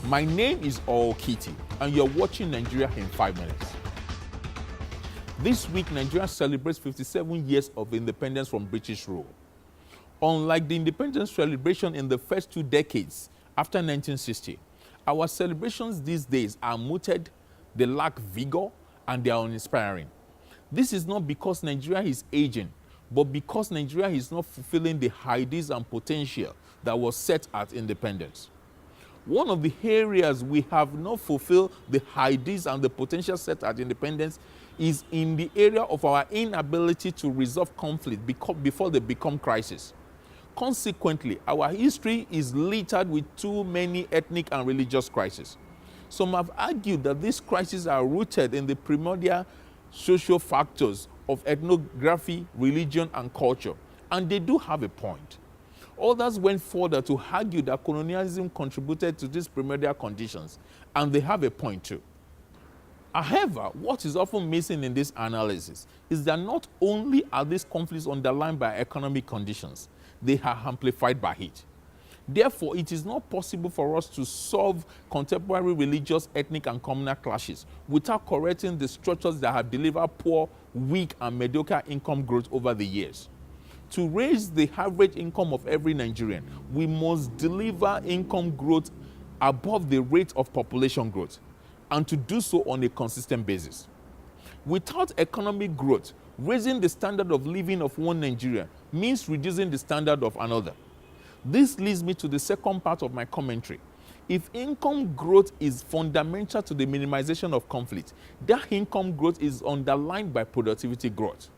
My name is Okiti, and you're watching Nigeria in 5 minutes. This week, Nigeria celebrates 57 years of independence from British rule. Unlike the independence celebration in the first 2 decades after 1960, our celebrations these days are muted, they lack vigor, and they are uninspiring. This is not because Nigeria is aging, but because Nigeria is not fulfilling the ideals and potential that was set at independence. One of the areas we have not fulfilled the ideals and the potential set at independence is in the area of our inability to resolve conflict before they become crisis. Consequently, our history is littered with too many ethnic and religious crises. Some have argued that these crises are rooted in the primordial social factors of ethnography, religion, and culture, and they do have a point. Others went further to argue that colonialism contributed to these primordial conditions, and they have a point too. However, what is often missing in this analysis is that not only are these conflicts underlined by economic conditions, they are amplified by it. Therefore, it is not possible for us to solve contemporary religious, ethnic, and communal clashes without correcting the structures that have delivered poor, weak, and mediocre income growth over the years. To raise the average income of every Nigerian, we must deliver income growth above the rate of population growth, and to do so on a consistent basis. Without economic growth, raising the standard of living of one Nigerian means reducing the standard of another. This leads me to the second part of my commentary. If income growth is fundamental to the minimization of conflict, that income growth is underlined by productivity growth.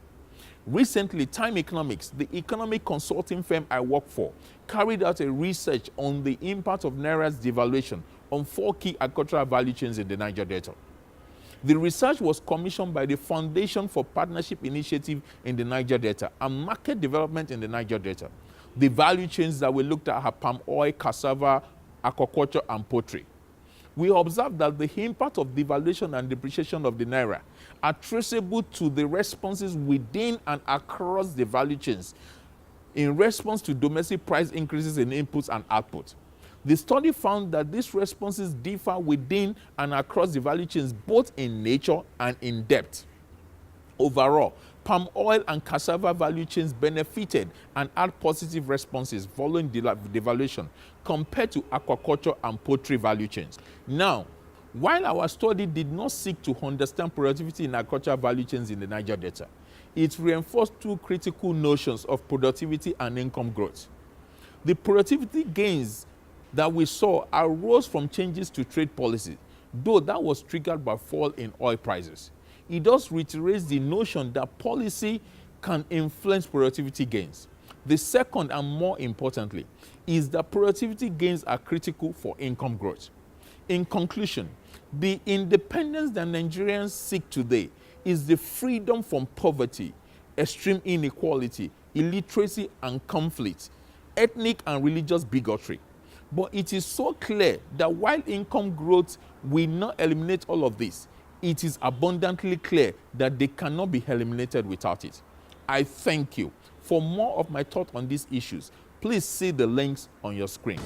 Recently, Time Economics, the economic consulting firm I work for, carried out a research on the impact of Naira's devaluation on 4 key agricultural value chains in the Niger Delta. The research was commissioned by the Foundation for Partnership Initiative in the Niger Delta and Market Development in the Niger Delta. The value chains that we looked at are palm oil, cassava, aquaculture, and poultry. We observed that the impact of devaluation and depreciation of the Naira are traceable to the responses within and across the value chains in response to domestic price increases in inputs and output. The study found that these responses differ within and across the value chains both in nature and in depth. Overall, palm oil and cassava value chains benefited and had positive responses following devaluation compared to aquaculture and poultry value chains. Now, while our study did not seek to understand productivity in agricultural value chains in the Niger Delta, it reinforced 2 critical notions of productivity and income growth. The productivity gains that we saw arose from changes to trade policy, though that was triggered by fall in oil prices. It does reiterate the notion that policy can influence productivity gains. The second, and more importantly, is that productivity gains are critical for income growth. In conclusion, the independence that Nigerians seek today is the freedom from poverty, extreme inequality, illiteracy and conflict, ethnic and religious bigotry. But it is so clear that while income growth will not eliminate all of this, it is abundantly clear that they cannot be eliminated without it. I thank you. For more of my thought on these issues, please see the links on your screen.